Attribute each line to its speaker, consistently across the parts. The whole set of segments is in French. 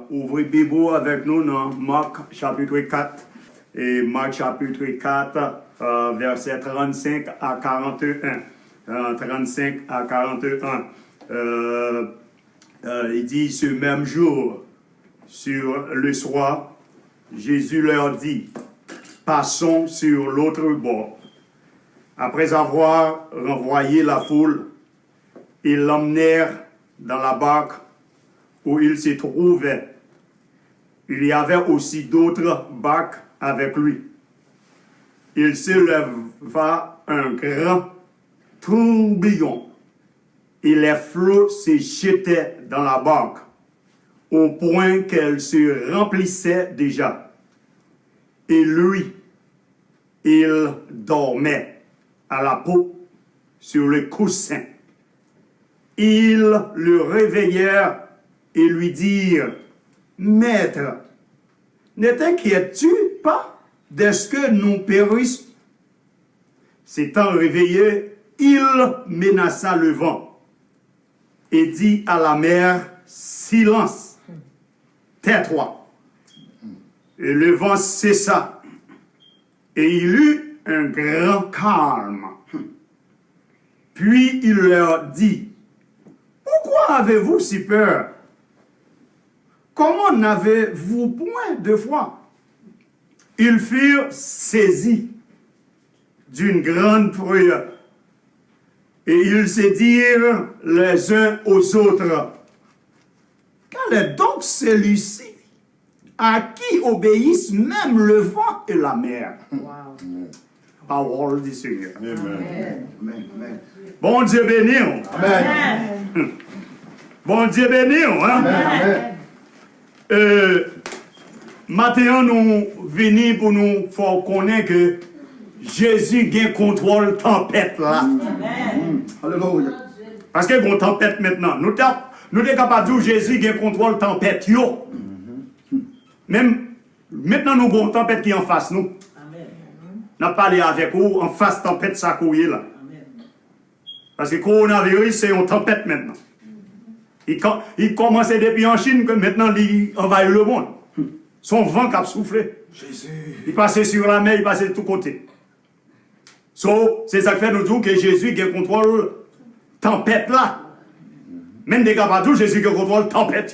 Speaker 1: ouvrez Bible avec nous dans Marc chapitre 4. Et Marc chapitre 4, verset 35 à 41. 35 à 41. Il dit, ce même jour, sur le soir, Jésus leur dit, passons sur l'autre bord. Après avoir renvoyé la foule, ils l'emmenèrent dans la barque où il se trouvait. Il y avait aussi d'autres barques avec lui. Il se leva un grand tourbillon et les flots se jetaient dans la barque au point qu'elle se remplissait déjà. Et lui, il dormait à la peau sur le coussin. Ils le réveillèrent et lui dirent, « Maître, ne t'inquiètes-tu pas de ce que nous périssons ?» S'étant réveillé, il menaça le vent et dit à la mer, « Silence, tais-toi. » Et le vent cessa, et il eut un grand calme. Puis il leur dit, « Pourquoi avez-vous si peur? Comment n'avez-vous point de foi? » Ils furent saisis d'une grande frayeur, et ils se dirent les uns aux autres, « Quel est donc celui-ci à qui obéissent même le vent et la mer? »
Speaker 2: Wow.
Speaker 1: Parole du Seigneur.
Speaker 2: Amen.
Speaker 3: Amen.
Speaker 1: Bon Dieu béni.
Speaker 3: Amen.
Speaker 1: Bon Dieu béni. Hein?
Speaker 3: Amen.
Speaker 1: Maintenant, nous venons pour nous faire connaître que Jésus a contrôle tempête là.
Speaker 2: Amen.
Speaker 3: Alléluia.
Speaker 1: Parce qu'il y a une tempête maintenant. Nous sommes capables de dire que Jésus a contrôle tempête. Yo. Même maintenant, nous avons une tempête qui est en face nous. Nous avons parlé avec vous en face tempête ça couille là. Parce que le coronavirus, c'est une tempête maintenant. Il commence depuis en Chine, que maintenant il envahit le monde. Son vent qui a soufflé.
Speaker 3: Jésus.
Speaker 1: Il passait sur la mer, il passait de tous côtés. C'est ça qui fait nous dire que Jésus qui contrôle tempête là. Même des capables de Jésus qui contrôle tempête.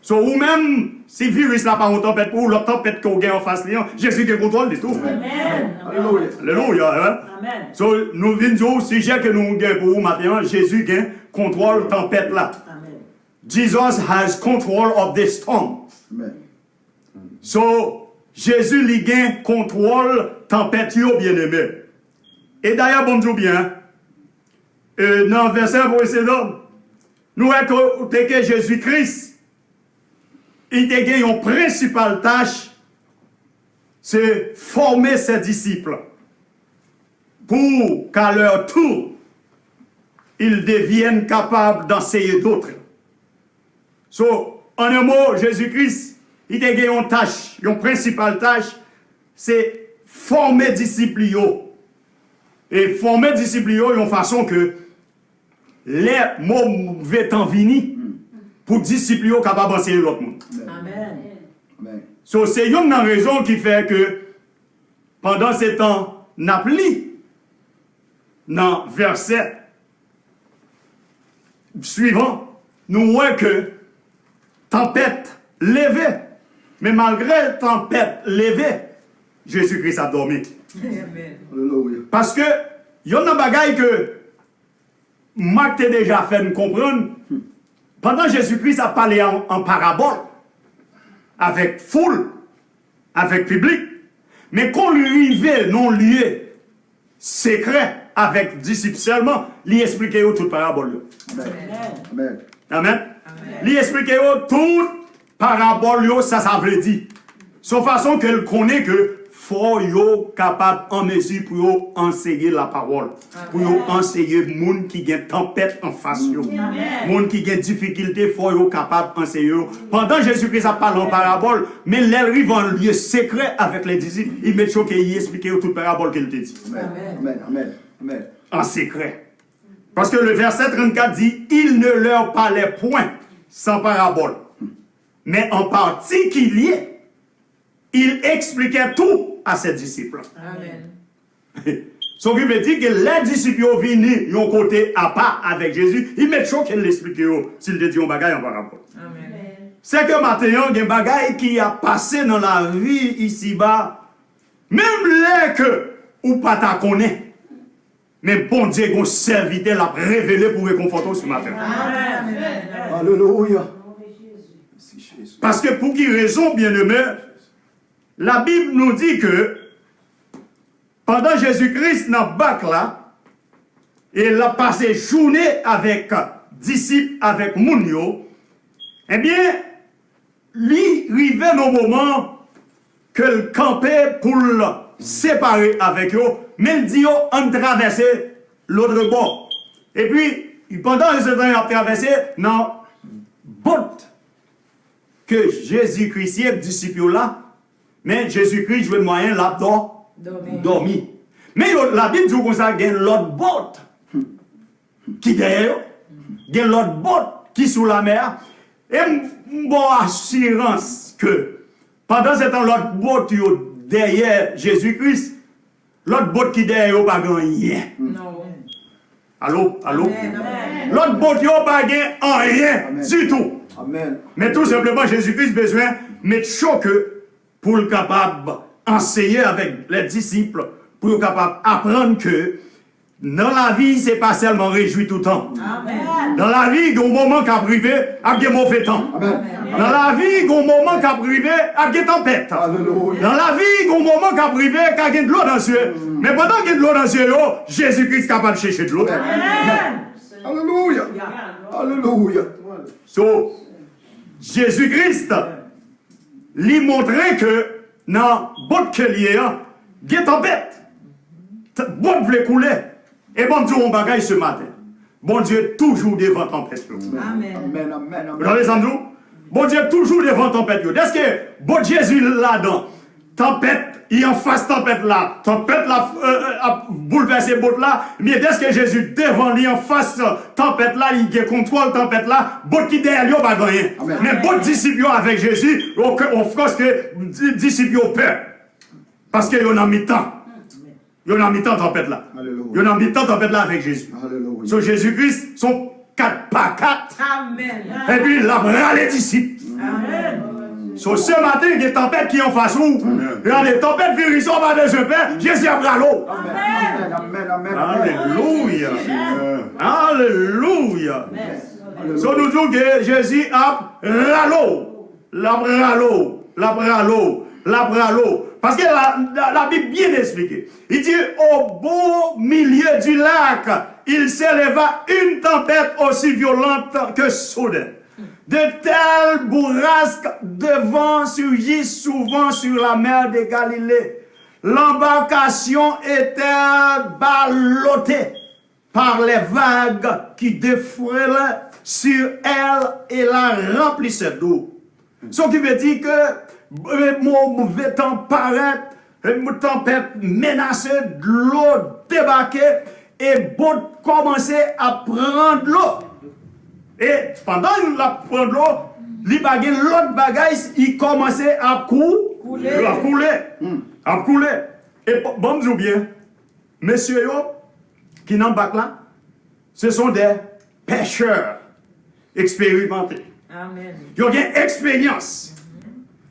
Speaker 1: Ou même, si le virus n'a pas une tempête pour la tempête qu'on a en face, Jésus qui contrôle de tout.
Speaker 2: Amen.
Speaker 3: Alléluia.
Speaker 1: Alléluia. Hein?
Speaker 2: Amen.
Speaker 1: Nous venons dire au sujet que nous avons pour vous maintenant, Jésus qui contrôle tempête là.
Speaker 2: Amen.
Speaker 1: Jesus has control of this storm.
Speaker 3: Amen.
Speaker 1: Jésus lui gagne contrôle tempête bien aimé. Et d'ailleurs, bon Dieu bien, dans le verset précédent, nous voyons que Jésus-Christ, il a gagné une principale tâche, c'est former ses disciples pour qu'à leur tour, ils deviennent capables d'enseigner d'autres. En un mot, Jésus-Christ, il a gagné une tâche, une principale tâche, c'est former disciples. Et former disciples d'une façon que les mauvais temps viennent pour disciples capables d'enseigner l'autre monde.
Speaker 2: Amen.
Speaker 3: Amen.
Speaker 1: C'est une raison qui fait que pendant ce temps, n'appli dans verset suivant, nous voyons que tempête levée, mais malgré tempête levée, Jésus-Christ a dormi.
Speaker 2: Amen.
Speaker 3: Alléluia.
Speaker 1: Parce que il y a une bagaille que Marc t'a déjà fait nous comprendre. Pendant Jésus-Christ a parlé en parabole, avec foule, avec public, mais quand lui arrivait non lieu secret avec disciples seulement, lui expliquait toute parabole.
Speaker 3: Amen.
Speaker 2: Amen.
Speaker 3: Amen.
Speaker 1: Amen. Lui expliquait toute parabole, ça veut dire. Sauf façon qu'elle connaît que faut yo capable en mesure pour yo enseigner la parole. Pour yo enseigner monde qui gagne tempête en face yo. Monde qui gagne difficulté, faut yo capable enseigner. Pendant Jésus-Christ a parlé en parabole, mais les arrive en lieu secret avec les disciples, il met choqué, il explique toute parabole qu'il te dit.
Speaker 3: Amen. Amen. Amen.
Speaker 1: En secret. Parce que le verset 34 dit, il ne leur parlait point sans parabole. mais en particulier, il expliquait tout à ses disciples.
Speaker 2: Amen.
Speaker 1: Ce qui veut dire que les disciples sont venus d'un côté à part avec Jésus, ils mettent chaud qu'il l'explique s'il te dit un bagage en parabole.
Speaker 2: Amen.
Speaker 1: C'est que maintenant, il y a un bagage qui a passé dans la vie ici-bas, même là que ou pas ta connaît. Mais bon Dieu, qu'on serviteur l'a révélé pour réconforter ce matin.
Speaker 2: Amen.
Speaker 3: Alléluia.
Speaker 1: Parce que pour qui raison, bien-aimé, la Bible nous dit que pendant Jésus-Christ dans le bac là, il a passé journée avec disciples, avec Mounio, eh bien, lui arrivait au moment que le campait pour le séparer avec eux, mais il dit on traverser l'autre bord. Et puis, pendant ce temps, il a traversé dans botte que Jésus-Christ est disciple là, mais Jésus-Christ jouait moyen là dormi. Mais la Bible dit comme ça, il y a l'autre botte qui derrière, il y a l'autre botte qui sous la mer, et bon assurance que pendant ce temps, l'autre botte derrière Jésus-Christ, l'autre botte qui derrière pas rien.
Speaker 2: Non.
Speaker 1: Allô?
Speaker 2: Amen.
Speaker 1: L'autre botte n'a pas rien du tout.
Speaker 3: Amen.
Speaker 1: Mais tout simplement, Jésus-Christ a besoin de mettre choc pour le capable enseigner avec les disciples, pour le capable apprendre que dans la vie, ce n'est pas seulement réjouir tout le temps.
Speaker 2: Amen.
Speaker 1: Dans la vie, il y a un moment qui a privé, il y a un mauvais temps.
Speaker 3: Amen.
Speaker 1: Dans la vie, il y a un moment qui a privé, il y a une tempête.
Speaker 3: Alléluia.
Speaker 1: Dans la vie, il y a un moment qui a privé, il y a de l'eau dans les yeux. Mais pendant qu'il y a de l'eau dans les yeux, Jésus-Christ est capable de chercher de l'eau.
Speaker 2: Amen.
Speaker 3: Alléluia. Alléluia.
Speaker 1: So, Jésus-Christ lui montrait que dans votre collier, il y a une tempête. Bon voulait couler. Et bon Dieu, on bagaille ce matin. Bon Dieu, toujours devant tempête.
Speaker 2: Amen.
Speaker 3: Amen. Amen.
Speaker 1: Vous entendez ça, nous? Bon Dieu, toujours devant tempête. Est-ce que bon Jésus là-dedans, tempête, il en face tempête là, tempête là, a bouleversé bot là, mais est-ce que Jésus devant lui en face tempête là, il a contrôle tempête là, bot qui derrière lui, pas gagné. Mais bot disciples avec Jésus, on force que disciples ont peur. Parce qu'ils ont mis temps. Ils ont mis temps tempête là. Ils ont mis temps tempête là avec Jésus.
Speaker 3: Alléluia.
Speaker 1: Sur Jésus-Christ, sont 4 par 4.
Speaker 2: Amen.
Speaker 1: Et puis il a bras les disciples.
Speaker 2: Amen.
Speaker 1: So, ce matin, il y a des tempêtes qui en face où. Il y a des tempêtes virissantes par des père. Jésus a bras l'eau.
Speaker 3: Amen. Amen. Amen.
Speaker 1: Alléluia. Alléluia. So, nous disons que Jésus a râlé. La bras l'eau. Parce que la Bible bien expliquée. Il dit, au beau milieu du lac, il s'éleva une tempête aussi violente que soudaine. De telles bourrasques de vent surgissent souvent sur la mer de Galilée. L'embarcation était ballottée par les vagues qui défrilaient sur elle et la remplissaient d'eau. Ce qui veut dire que mauvais temps paraît, une tempête menacée, de l'eau débarquait et boat commençait à prendre l'eau. Et pendant qu'il prend l'eau, l'autre bagage, il commençait à couler. Et bon, je dis bien, messieurs, qui n'en bac là, ce sont des pêcheurs expérimentés.
Speaker 2: Amen.
Speaker 1: Ils ont une expérience.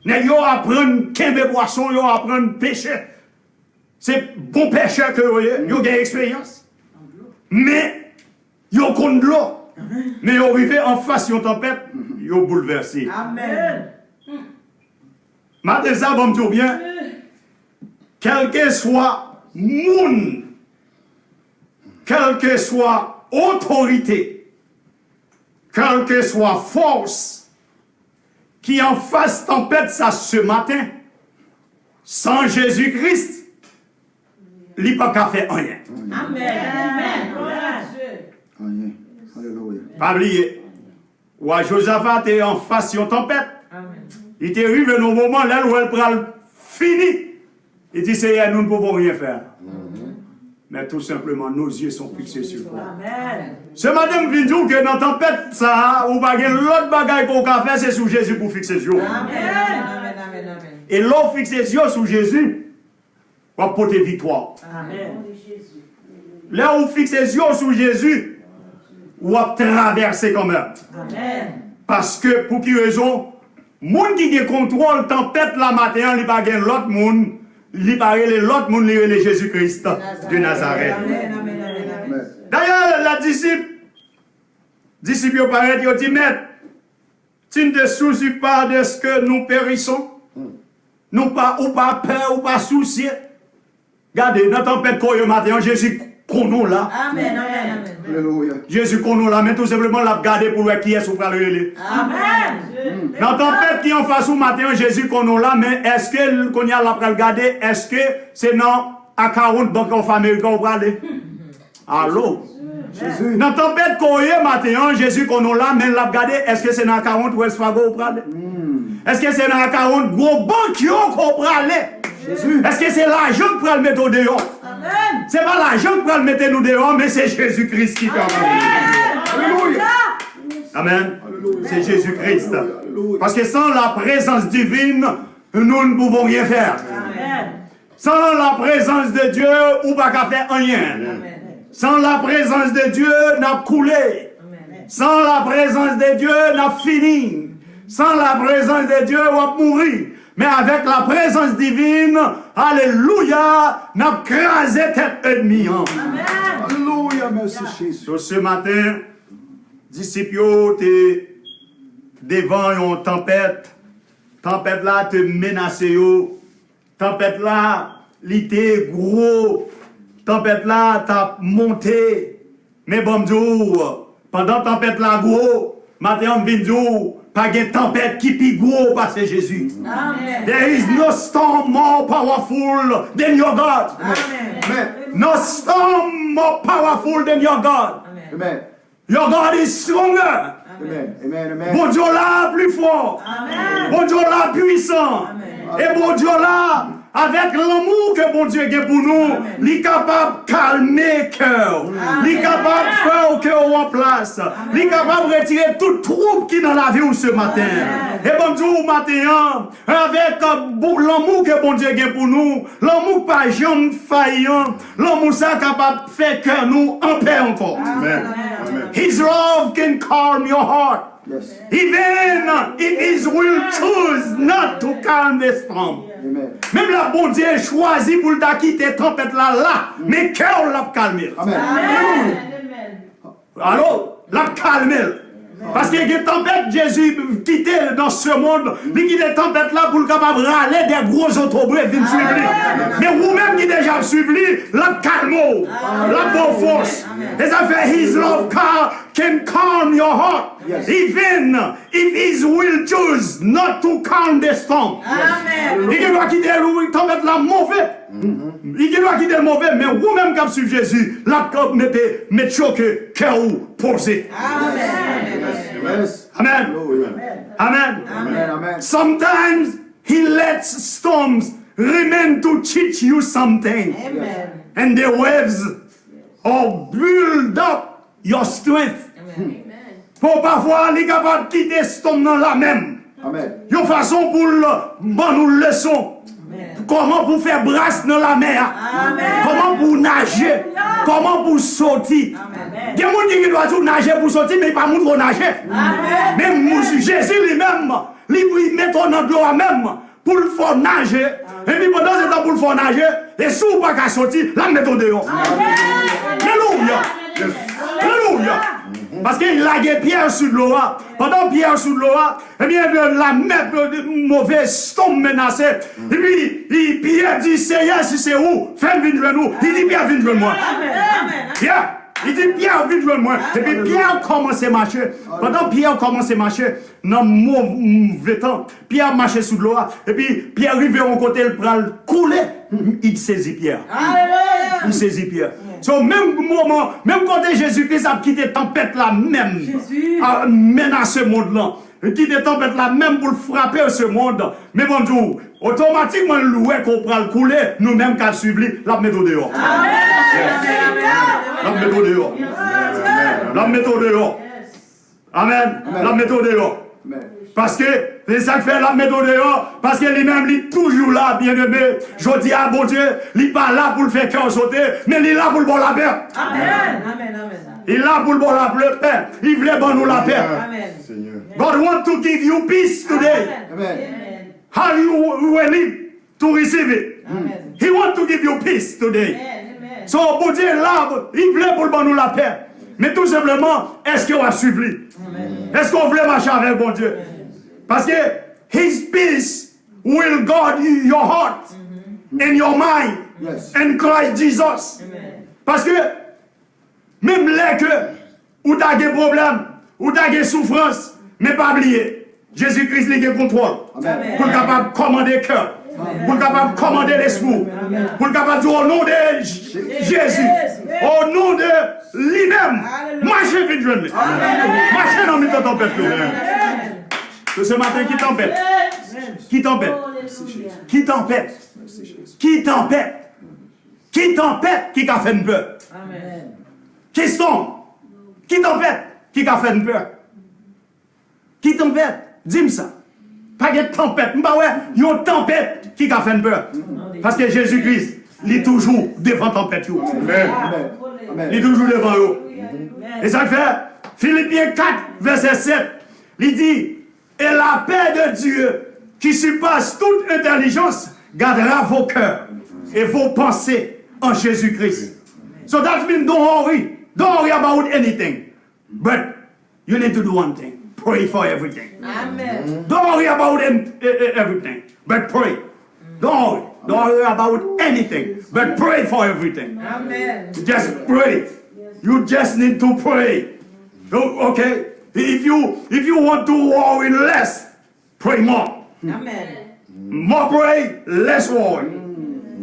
Speaker 1: Ils apprennent qu'un poisson, ils apprennent pêcher. C'est bon pêcheur que vous voyez, ils ont une expérience. Mais ils ont de l'eau. Mais ils arrivent en face de une tempête, ils ont bouleversé.
Speaker 2: Amen.
Speaker 1: Maintenant, ça, bon, je bien, quel que soit monde, quelle que soit autorité, quelle que soit force, qui en face tempête ça ce matin, sans Jésus-Christ, il n'y a pas qu'à faire rien.
Speaker 2: Amen.
Speaker 3: Amen. Alléluia.
Speaker 1: Pas oublier. Ouais, Josaphat est en face de tempête.
Speaker 2: Amen.
Speaker 1: Il est arrivé dans le moment là où elle prend fini. Il dit, Seigneur, nous ne pouvons rien faire. mais tout simplement, nos yeux sont fixés sur toi.
Speaker 2: Amen.
Speaker 1: Ce matin, je viens dire que dans la tempête, ça, ou pas l'autre bagaille qu'on a fait, c'est sur Jésus pour fixer les yeux.
Speaker 2: Amen.
Speaker 1: Et l'on fixe les yeux sur Jésus, on va porter victoire.
Speaker 2: Amen.
Speaker 1: Là où on fixe les yeux sur Jésus, on va traverser quand même.
Speaker 2: Amen.
Speaker 1: Parce que, pour qui raison, monde qui a contrôle tempête la matin, il pas l'autre monde, il pas l'autre monde, il est Jésus-Christ de Nazareth.
Speaker 2: Amen.
Speaker 1: D'ailleurs, la disciple paraît, il dit, maître, tu ne te soucies pas de ce que nous périssons, nous pas, ou pas peur, ou pas souci. Regardez, dans la tempête qu'on a matin, Jésus qu'on nous là.
Speaker 2: Amen.
Speaker 3: Alléluia.
Speaker 1: Jésus qu'on nous là, mais tout simplement l'a regardé pour voir qui est sous le
Speaker 2: Amen.
Speaker 1: dans la tempête qui en face au matin, Jésus qu'on nous là, mais est-ce que qu'on y a là pour regarder, est-ce que c'est non à 40 banques en famille qu'on va aller? Allô?
Speaker 3: Jésus.
Speaker 1: Dans la tempête qu'on a matin, Jésus qu'on nous là, mais l'a regardé, est-ce que c'est dans 40 Wells Fargo qu'on va aller? Est-ce que c'est dans 40 gros banques qu'on va aller?
Speaker 3: Jésus.
Speaker 1: Est-ce que c'est l'argent pour le mettre au dehors?
Speaker 2: Amen.
Speaker 1: C'est pas l'argent pour le mettre nous dehors, mais c'est Jésus-Christ qui quand même.
Speaker 3: Alléluia.
Speaker 1: Amen.
Speaker 3: Alléluia.
Speaker 1: C'est Jésus-Christ.
Speaker 3: Alléluia.
Speaker 1: Parce que sans la présence divine, nous ne pouvons rien faire.
Speaker 2: Amen.
Speaker 1: Sans la présence de Dieu, on ne peut pas faire rien. Sans la présence de Dieu, on a coulé. Sans la présence de Dieu, on a fini. Sans la présence de Dieu, on va mourir. Mais avec la présence divine, alléluia, on a crasé tête ennemie.
Speaker 3: Alléluia. Merci Jésus.
Speaker 1: Donc ce matin, disciples, tu devant une tempête. Tempête là te menace. Tempête là, l'été gros. Tempête là, t'as monté. Mais bon Dieu, pendant tempête là gros, matin on vient dire, pas de tempête qui pi gros parce que Jésus.
Speaker 2: Amen.
Speaker 1: There is no storm more powerful than your God.
Speaker 3: Amen.
Speaker 1: No storm more powerful than your God.
Speaker 3: Amen.
Speaker 1: Your God is stronger.
Speaker 3: Amen. Amen. Amen.
Speaker 1: Bon Dieu là plus fort.
Speaker 2: Amen.
Speaker 1: Bon Dieu là puissant. Et bon Dieu là, avec l'amour que bon Dieu a pour nous, il est capable de calmer le cœur. Il est capable de faire le cœur en place. Il est capable de retirer toute trouble qui est dans la vie ce matin. Et bon Dieu, au matin, avec l'amour que bon Dieu a pour nous, l'amour pas jamais faillant, l'amour ça capable de faire que nous en paix encore.
Speaker 3: Amen.
Speaker 1: His love can calm your heart.
Speaker 3: Yes.
Speaker 1: Even if His will choose not to calm the storm.
Speaker 3: Amen.
Speaker 1: Même la bon Dieu choisi pour le quitter tempête là, mais cœur l'a calmé.
Speaker 3: Amen.
Speaker 1: Alors, l'a calmé. Parce qu'il y a des tempêtes, Jésus quitté dans ce monde, mais qu'il y a des tempêtes là pour le capable de râler des gros autobus et venir suivre lui. Mais vous-même qui déjà suivre lui, l'a calme, l'a bonne force. Et ça fait His love can calm your heart.
Speaker 3: Yes.
Speaker 1: Even if His will choose not to calm the storm.
Speaker 2: Amen.
Speaker 1: Il doit quitter le tempête là mauvais. Il doit quitter le mauvais, mais vous-même qui suivez Jésus, la mettez choqué, cœur posé.
Speaker 3: Yes.
Speaker 1: Amen.
Speaker 3: Hallelujah.
Speaker 1: Amen.
Speaker 3: Amen. Amen.
Speaker 1: Sometimes He lets storms remain to teach you something.
Speaker 2: Amen.
Speaker 1: And the waves or build up your strength. Pour parfois, il est capable de quitter storm dans la même.
Speaker 3: Amen.
Speaker 1: Une façon pour nous leçon. Comment pour faire brasse dans la mer.
Speaker 2: Amen.
Speaker 1: Comment pour nager. Comment pour sortir. Il y a des gens qui doivent nager pour sortir, mais pas pour nager. Mais Jésus lui-même, il met dans l'eau même pour le faire nager. Et puis pendant ce temps pour le faire nager, et si vous ne pouvez pas sortir, là, mettez dehors. Alléluia. Alléluia. Parce qu'il a des pierres sur l'eau. Pendant Pierre sur l'eau, eh bien, la mer mauvaise tombe menacée. Et puis, Pierre dit, Seigneur, si c'est où? Fais-le venir nous. Il dit, Pierre, viens de moi. Pierre. Il dit, Pierre, vite de moi. Et puis Pierre commence à marcher. Pendant Pierre commence à marcher, dans mauvais temps, Pierre marchait sous l'eau. Et puis Pierre arrive au côté, il prend le couler. Il saisit Pierre. Il saisit Pierre. So, même moment, même quand Jésus-Christ a quitté la tempête là, même, à menacer ce monde là. quitter tempête là même pour frapper ce monde. Mais bon Dieu, automatiquement loué qu'on prend le couler, nous-mêmes qu'à suivre, la méthode dehors. La méthode dehors. La méthode dehors. Amen. La méthode dehors. Parce que c'est ça que fait la méthode dehors. Parce que lui-même, il est toujours là, bien aimé. Je dis à bon Dieu, il n'est pas là pour le faire cœur sauter, mais il est là pour le bon la paix.
Speaker 2: Amen. Amen.
Speaker 1: Il est là pour le bon la paix. Il voulait bon nous la paix.
Speaker 2: Amen.
Speaker 1: God wants to give you peace today.
Speaker 3: Amen.
Speaker 1: How you willing to receive it?
Speaker 2: Amen.
Speaker 1: He wants to give you peace today.
Speaker 2: Amen.
Speaker 1: So, bon Dieu, là, il voulait pour le bon nous la paix. Mais tout simplement, est-ce qu'on va suivre lui? Est-ce qu'on voulait marcher avec bon Dieu? Parce que His peace will guard your heart and your mind
Speaker 3: Yes.
Speaker 1: in Christ Jesus.
Speaker 2: Amen.
Speaker 1: Parce que même là que ou t'as des problèmes, ou t'as des souffrances, mais pas oublier, Jésus-Christ il a le contrôle.
Speaker 3: Amen.
Speaker 1: Pour être capable de commander le cœur, pour être capable de commander l'esprit, pour être capable de dire au nom de Jésus, au nom de lui-même, marchez vite, jeune. Marchez dans le milieu de tempête. Que ce matin, qui tempête? Qui tempête? Qui tempête? Qui tempête? Qui tempête? Qui a fait une peur?
Speaker 2: Amen.
Speaker 1: Qui storm? Qui tempête? Qui a fait une peur? Qui tempête? Dis-moi ça. Pas de tempête. Bah ouais, il y a une tempête qui a fait une peur. Parce que Jésus-Christ, il est toujours devant la tempête.
Speaker 3: Amen.
Speaker 1: Il est toujours devant eux. Et ça fait Philippiens 4, verset 7. Il dit, et la paix de Dieu, qui surpasse toute intelligence, gardera vos cœurs et vos pensées en Jésus-Christ. So that means don't worry. Don't worry about anything. But you need to do one thing. Pray for everything.
Speaker 2: Amen.
Speaker 1: Don't worry about everything, but pray. Don't worry. Don't worry about anything, but pray for everything.
Speaker 2: Amen.
Speaker 1: Just pray. You just need to pray. Okay? If you want to worry less, pray more.
Speaker 2: Amen.
Speaker 1: More pray, less worry.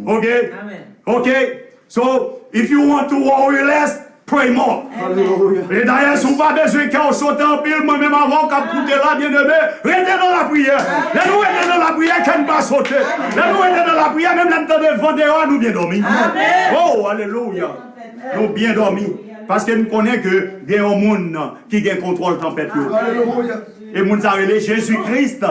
Speaker 1: Okay?
Speaker 2: Amen.
Speaker 1: Okay? So, if you want to worry less, pray more.
Speaker 3: Hallelujah.
Speaker 1: Et d'ailleurs, si vous n'avez pas besoin qu'on saute en pile, moi-même avant qu'on coûte là, bien aimé, restez dans la prière. Là, nous restons dans la prière, qu'on ne pas sauter. Là, nous restons dans la prière, même là, nous devons vendre, nous bien dormi. Oh, alléluia. Nous bien dormi. Parce que nous connaissons que il y a un monde qui a contrôle de tempête.
Speaker 3: Hallelujah.
Speaker 1: Et nous avons Jésus-Christ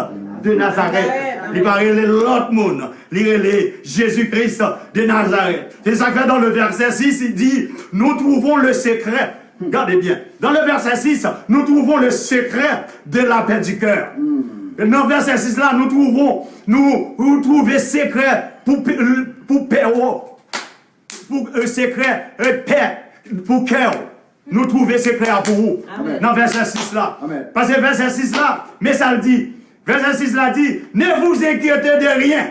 Speaker 1: de Nazareth. Il parlait l'autre monde. Il est Jésus-Christ de Nazareth. C'est ça que dans le verset 6, il dit, nous trouvons le secret. Regardez bien. Dans le verset 6, nous trouvons le secret de la paix du cœur. Dans le verset 6 là, nous trouvons secret pour paix, pour secret, paix, pour cœur. Nous trouvons secret pour vous. Dans le verset 6 là.
Speaker 3: Amen.
Speaker 1: Parce que verset 6 là, mais ça le dit. Verset 6 là dit, ne vous inquiétez de rien,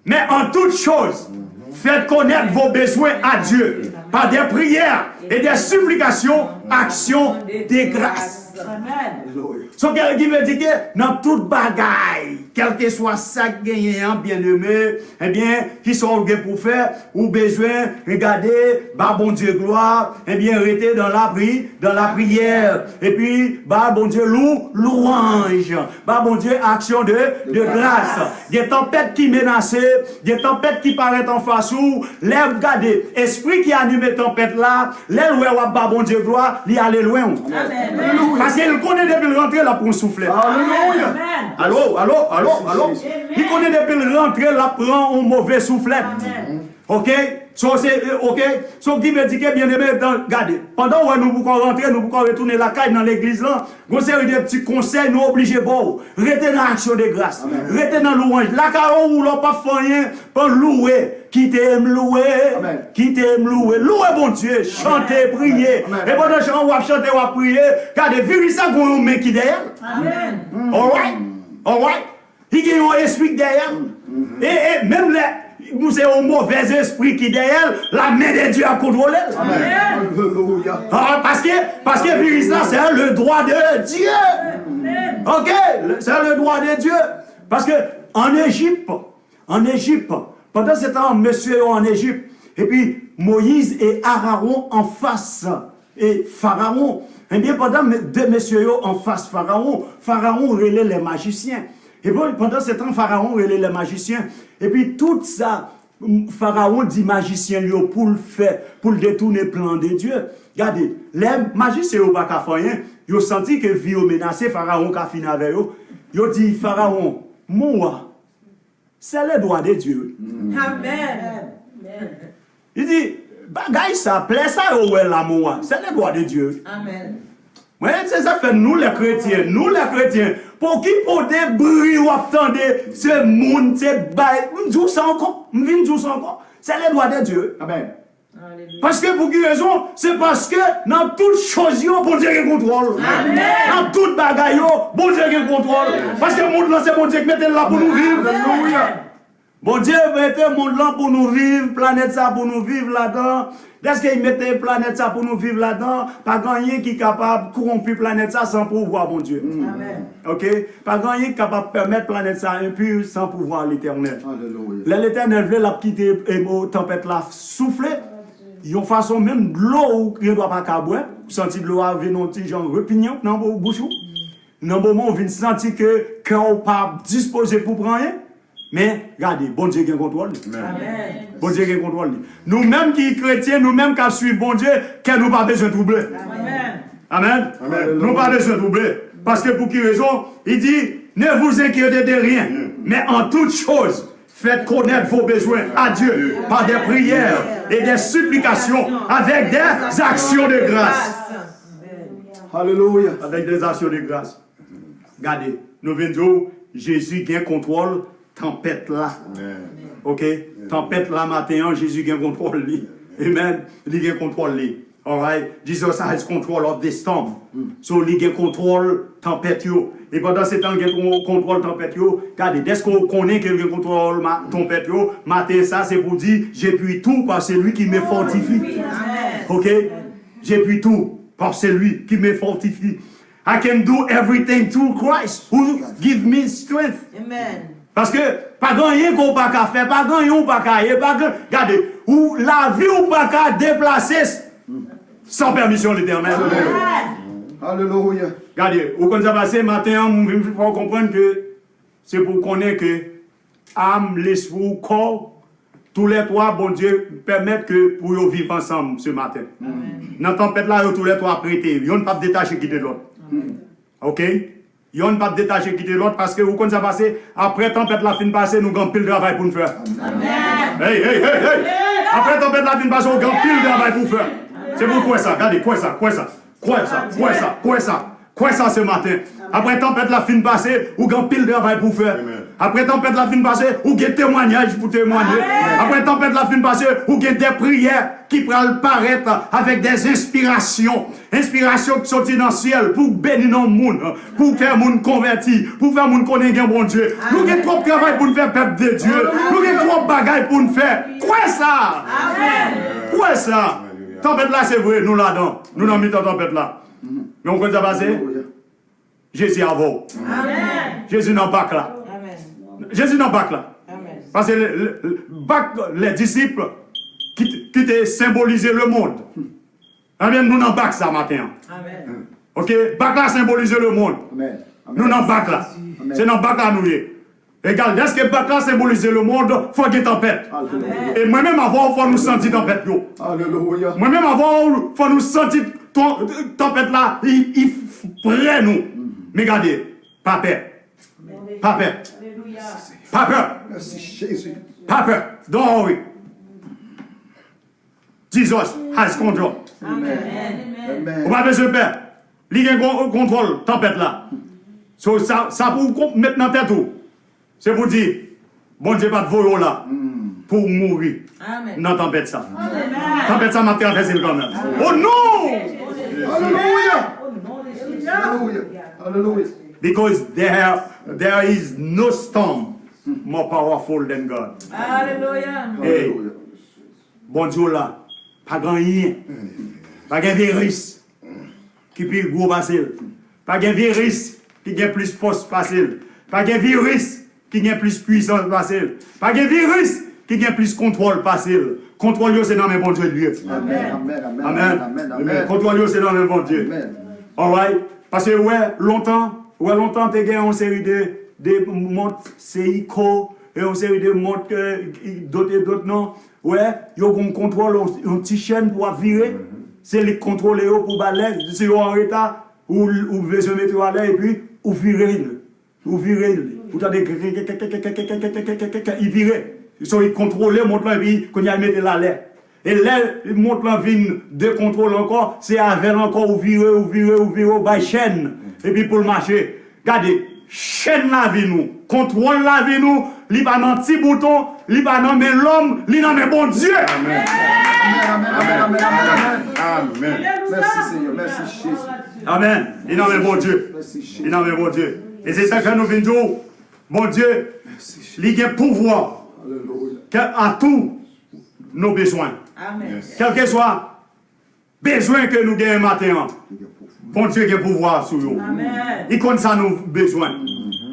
Speaker 1: mais en toute chose, faites connaître vos besoins à Dieu par des prières et des supplications, actions de grâce.
Speaker 2: Amen.
Speaker 1: Ce qui veut dire que dans toute bagaille, quel que soit ça gagnant, bien aimé, eh bien, qui sont pour faire, ou besoin, regardez, bah bon Dieu gloire, eh bien, restez dans la prière, et puis, bah bon Dieu louange, bah bon Dieu action de grâce. Des tempêtes qui menacent, des tempêtes qui paraissent en face ou, les regardez, esprit qui anime les tempêtes là, les lois, bah bon Dieu gloire, il aller loin.
Speaker 2: Amen.
Speaker 1: Parce qu'il connaît depuis le rentrer là pour souffler.
Speaker 3: Hallelujah.
Speaker 2: Amen.
Speaker 1: Allô. Il connaît depuis le rentrer là pour prendre un mauvais soufflet.
Speaker 2: Amen.
Speaker 1: Ok? So, c'est, ok? So, qui veut dire que bien aimé, regardez, pendant que nous pouvons rentrer, nous pouvons retourner la caille dans l'église là, nous avons des petits conseils, nous obligés bon. Restez dans l'action de grâce. Restez dans louange. La caille où l'on pas fait rien, pas louer. Qui t'aime louer,
Speaker 3: Amen.
Speaker 1: qui t'aime louer, louer bon Dieu, chanter, prier.
Speaker 3: Amen.
Speaker 1: Et pendant que on va chanter, on va prier, car des vérités ça qu'on met qui derrière.
Speaker 2: Amen.
Speaker 1: Alright. Il y a un esprit derrière. Et même nous c'est un mauvais esprit qui derrière, la main de Dieu a contrôlé.
Speaker 3: Hallelujah.
Speaker 1: Parce que vérités là, c'est le droit de Dieu. Ok, c'est le droit de Dieu. Parce que en Égypte, pendant ce temps, monsieur en Égypte, et puis Moïse et Aaron en face et Pharaon. Et bien, pendant deux messieurs en face Pharaon, Pharaon relait les magiciens. Et bon, pendant ce temps, Pharaon relait les magiciens. Et puis, tout ça, Pharaon dit magicien lui pour le faire, pour le détourner le plan de Dieu. Regardez, les magiciens n'ont pas qu'à faire rien. Ils ont senti que vie au menacé, Pharaon a fini avec eux. Ils ont dit, Pharaon, moi, c'est le droit de Dieu.
Speaker 2: Amen.
Speaker 1: Il dit, bagaille ça, plaît ça, ouais, là, moi, c'est le droit de Dieu.
Speaker 2: Amen.
Speaker 1: Ouais, c'est ça fait nous les chrétiens, pour qui pour des bruits ou attendre ce monde, c'est bail, nous ça encore, c'est le droit de Dieu.
Speaker 3: Amen.
Speaker 1: Parce que pour quelle raison? C'est parce que dans toutes choses, bon Dieu qui contrôle.
Speaker 2: Amen.
Speaker 1: Dans toute bagaille, bon Dieu qui contrôle. Parce que le monde là, c'est bon Dieu qui mette là pour nous vivre.
Speaker 3: Alléluia.
Speaker 1: Bon Dieu mette le monde là pour nous vivre, planète ça pour nous vivre là-dedans. Est-ce qu'il mette la planète ça pour nous vivre là-dedans? Pas rien qui est capable de corrompre la planète ça sans pouvoir, mon Dieu.
Speaker 2: Amen.
Speaker 1: Ok? Pas rien qui est capable de permettre la planète ça impure sans pouvoir l'éternel.
Speaker 3: Alléluia.
Speaker 1: L'éternel veut la quitter et la tempête là souffler. Il y a une façon même de l'eau qui ne doit pas boire. Vous sentez de l'eau avec un petit genre repignon dans vos bouchons. Dans le moment où vous sentez que le cœur n'est pas disposé pour prendre rien. Mais regardez, bon Dieu qui contrôle.
Speaker 2: Amen.
Speaker 1: Bon Dieu qui contrôle. Nous-mêmes qui sommes chrétiens, nous-mêmes qui suivons bon Dieu, que nous pas besoin de troubler.
Speaker 2: Amen.
Speaker 1: Amen.
Speaker 3: Amen.
Speaker 1: Nous pas besoin de troubler. Parce que pour quelle raison? Il dit, ne vous inquiétez de rien, mais en toute chose, faites connaître vos besoins à Dieu par des prières et des supplications avec des actions de grâce.
Speaker 3: Alléluia.
Speaker 1: Avec des actions de grâce. Regardez, nous venons dire, Jésus qui contrôle tempête là. Ok? Tempête là matin, Jésus qui contrôle lui. Amen. Il qui contrôle lui. Alright? Jesus has control of the storm. So, il qui contrôle tempête yo. Et pendant ce temps, il contrôle tempête yo. Regardez, dès qu'on connaît qu'il contrôle tempête yo, matin ça, c'est pour dire, j'appuie tout par celui qui me fortifie.
Speaker 2: Amen.
Speaker 1: Ok? J'appuie tout par celui qui me fortifie. I can do everything through Christ who give me strength.
Speaker 2: Amen.
Speaker 1: Parce que pas grand rien qu'on pas qu'à faire, pas grand rien pas qu'à y, pas grand, regardez, ou la vie ou pas qu'à déplacer sans permission de l'Éternel.
Speaker 3: Alléluia.
Speaker 1: Regardez, au quand ça passe matin, il faut comprendre que c'est pour connaître que âme, l'esprit, corps, tous les trois, bon Dieu, permettent que pour nous vivre ensemble ce matin. Dans la tempête là, tous les trois prêtés, ils n'ont pas détaché quitter l'autre. Ok? Ils n'ont pas détaché quitter l'autre parce que vous quand ça passe, après la tempête la fin passée, nous avons pile de travail pour nous faire.
Speaker 2: Amen.
Speaker 1: Hey! Après la tempête la fin passée, nous avons pile de travail pour nous faire. C'est pourquoi ça? Regardez, quoi ça ce matin? Après tempête la fin passée, ou gagne pile de travail pour faire. Après tempête la fin passée, ou gagne témoignage pour témoigner. Après tempête la fin passée, ou gagne des prières qui pourraient paraître avec des inspirations. Inspirations qui sont dans le ciel pour bénir nos monde, pour faire monde converti, pour faire monde connaître un bon Dieu. Nous avons trop de travail pour nous faire peuple de Dieu. Nous avons trop de bagailles pour nous faire. Quoi ça? Quoi ça? Tempête là, c'est vrai, nous là-dedans. Nous n'avons mis dans tempête là. Mais on peut ça passer? Jésus avant.
Speaker 2: Amen.
Speaker 1: Jésus dans le bac là.
Speaker 2: Amen.
Speaker 1: Jésus dans le bac là.
Speaker 2: Amen.
Speaker 1: Parce que le bac, les disciples qui te symbolisé le monde. Amen, nous dans le bac ça matin.
Speaker 2: Amen.
Speaker 1: Ok? Bac là symbolisé le monde.
Speaker 3: Amen.
Speaker 1: Nous dans le bac là. C'est dans le bac là nous y est. Regarde, est-ce que le bac là symbolise le monde? Faut qu'il y ait tempête.
Speaker 3: Alléluia.
Speaker 1: Et moi-même avant, il faut nous sentir tempête.
Speaker 3: Alléluia.
Speaker 1: Moi-même avant, il faut nous sentir tempête là. Il prend nous. Mais regardez, pas peur. Pas peur.
Speaker 2: Alléluia.
Speaker 1: Pas peur.
Speaker 3: Merci Jésus.
Speaker 1: Pas peur. Don't worry. Jesus has control.
Speaker 2: Amen.
Speaker 3: Amen.
Speaker 1: On va pas besoin de peur. Il y a un contrôle, tempête là. So, ça pour mettre dans la tête tout. C'est pour dire, bon Dieu pas de voyou là. Pour mourir.
Speaker 2: Amen.
Speaker 1: Dans la tempête ça.
Speaker 2: Amen.
Speaker 1: Tempête ça m'a traversé quand même. Oh non!
Speaker 3: Alléluia. Alléluia. Alléluia.
Speaker 1: Because there is no storm more powerful than God.
Speaker 2: Alléluia.
Speaker 1: Hey,
Speaker 3: Alléluia.
Speaker 1: bon Dieu là, pas grand rien. Pas de virus qui peut gros passer. Pas de virus qui a plus force facile. Pas de virus qui a plus puissance facile. Pas de virus qui a plus contrôle facile. contrôle c'est dans mes bon Dieu Dieu.
Speaker 3: Amen. Amen. Amen.
Speaker 1: Amen.
Speaker 3: Amen.
Speaker 1: Amen.
Speaker 3: Amen.
Speaker 1: Contrôle c'est dans mes bon Dieu.
Speaker 3: Amen.
Speaker 1: Alright? Parce que longtemps, tu as gagné une série de montres Seiko et une série de montres d'autres non. Ouais, ils ont un contrôle, un petit chaîne pour virer. C'est les contrôler pour balayer. Si vous en retard, ou vous se mettre à l'air et puis, ou virer. Ou virer. Vous avez il virer. Ils contrôlent, montre la vie, quand ils mettent la l'air. Et là, ils montrent la vie de contrôle encore, c'est avec encore ou virer, by chaîne. Et puis pour le marché. Regardez, chaîne la vie nous, contrôle la vie nous, il pas dans petit bouton, il pas dans mais l'homme, il dans mais bon Dieu.
Speaker 3: Amen. Amen. Amen. Amen.
Speaker 1: Amen.
Speaker 3: Merci Seigneur. Merci Jésus.
Speaker 1: Amen. Il dans mais bon Dieu.
Speaker 3: Merci Jésus.
Speaker 1: Il dans mais bon Dieu. Et c'est ça que nous venons dire. Bon Dieu, il a pouvoir à tous nos besoins.
Speaker 2: Amen.
Speaker 1: Quel que soit besoin que nous gagnons matin, bon Dieu qui a pouvoir sur nous.
Speaker 2: Amen.
Speaker 1: Il compte ça nous besoin.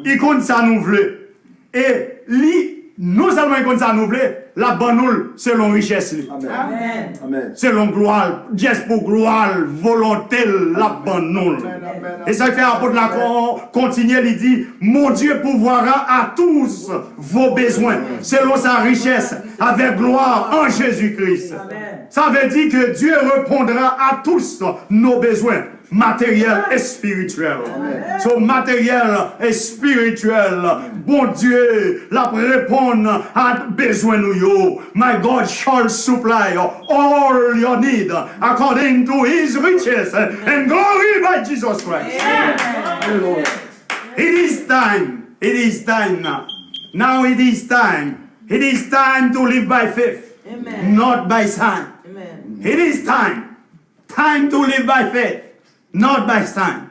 Speaker 1: Il compte ça nous veut. Et lui, non seulement il compte ça nous veut, la bonne selon richesse.
Speaker 3: Amen.
Speaker 2: Amen.
Speaker 3: Amen.
Speaker 1: Selon gloire, juste pour gloire, volonté, la bonne. Et ça fait apôtre la continue, il dit, mon Dieu pourvoira à tous vos besoins, selon sa richesse, avec gloire en Jésus-Christ. Ça veut dire que Dieu répondra à tous nos besoins, matériels et spirituels. So, matériel et spirituel, bon Dieu, la répondre à besoin nous yo. My God shall supply all your need according to his riches and glory by Jesus Christ. It is time. It is time now. Now it is time. It is time to live by faith, not by sight. It is time. Time to live by faith, not by sight.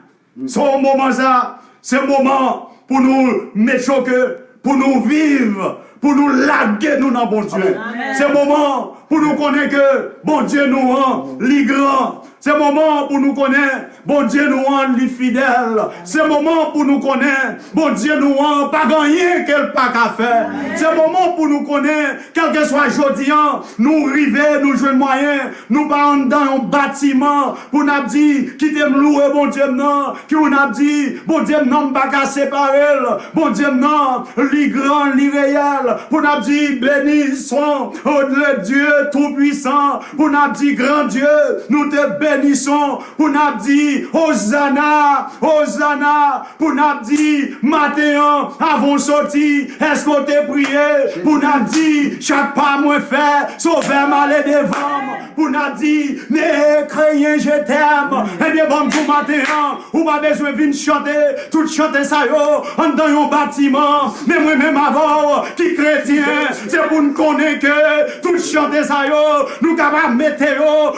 Speaker 1: Ce moment ça, c'est un moment pour nous mettre que, pour nous vivre, pour nous laguer nous dans bon Dieu. C'est un moment pour nous connaître que bon Dieu nous rend les grands. C'est un moment pour nous connaître, bon Dieu nous rend les fidèles. C'est un moment pour nous connaître, bon Dieu nous rend pas gagner quel pas qu'à faire. C'est un moment pour nous connaître, quel que soit aujourd'hui, nous river, nous jouer moyen, nous pas dans un bâtiment pour nous dire qui t'aime louer, bon Dieu non, qui nous dit, bon Dieu non, pas qu'à séparer, bon Dieu non, les grands, les réels, pour nous dire bénissons, oh le Dieu tout-puissant, pour nous dire grand Dieu, nous te bénissons, pour nous dire Hosanna, Hosanna, pour nous dire matin, avant sorti, est-ce qu'on t'a prié, pour nous dire chaque pas moins fait, sauver mal et devant, pour nous dire ne craignez je t'aime, et bien bon pour matin, ou pas besoin de venir chanter, tout chanter ça yo, en dans un bâtiment, mais moi-même avant, qui chrétien, c'est pour nous connaître que tout chanter ça yo, nous capables de mettre yo,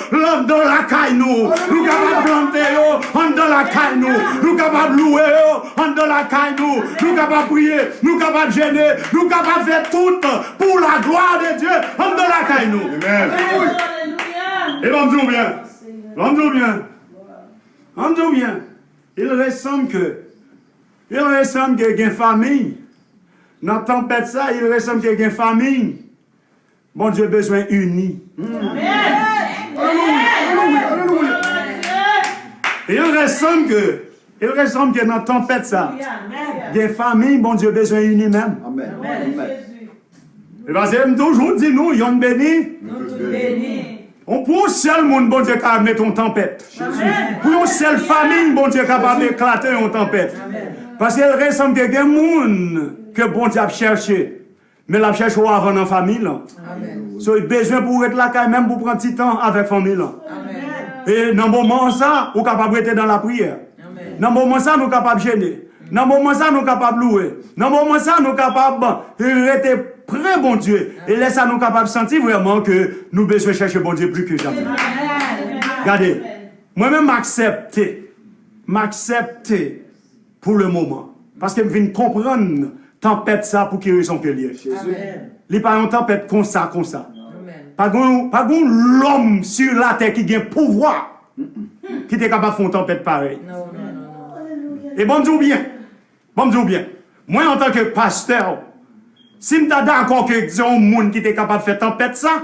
Speaker 1: dans la caille nous capables de planter yo, dans la caille nous capables de louer yo, dans la caille nous capables de prier, nous capables de gêner, nous capables de faire tout pour la gloire de Dieu, dans la caille nous. Amen. Et on dit bien, on dit bien, on dit bien, il ressemble que il y a une famille. Dans la tempête, ça, il ressemble qu'il y a une famille. Bon Dieu, besoin uni. Et il ressemble que dans la tempête, ça, il y a une famille, bon Dieu, besoin uni même.
Speaker 3: Amen.
Speaker 1: Et parce que toujours dit nous, il y a une béni. On pour un seul monde, bon Dieu, capable de mettre en tempête. Pour une seule famille, bon Dieu, capable d'éclater en tempête. Parce qu'il ressemble que des monde que bon Dieu a cherché. Mais la cherche avant dans la famille. So, il a besoin pour être là, même pour prendre un petit temps avec la famille. Et dans le moment ça, nous sommes capables d'être dans la prière. Dans le moment ça, nous sommes capables de gêner. Dans le moment ça, nous sommes capables de louer. Dans le moment ça, nous sommes capables d'être près bon Dieu. Et là, ça nous sommes capables de sentir vraiment que nous besoin chercher bon Dieu plus que jamais. Regardez, moi-même m'accepter pour le moment. Parce que je viens comprendre tempête ça pour qu'il raison que lié. Il n'y a pas une tempête comme ça. Pas l'homme sur la terre qui a un pouvoir qui est capable de faire une tempête pareille. Et bon Dieu bien. Moi en tant que pasteur, si je suis d'accord que c'est un monde qui est capable de faire tempête ça,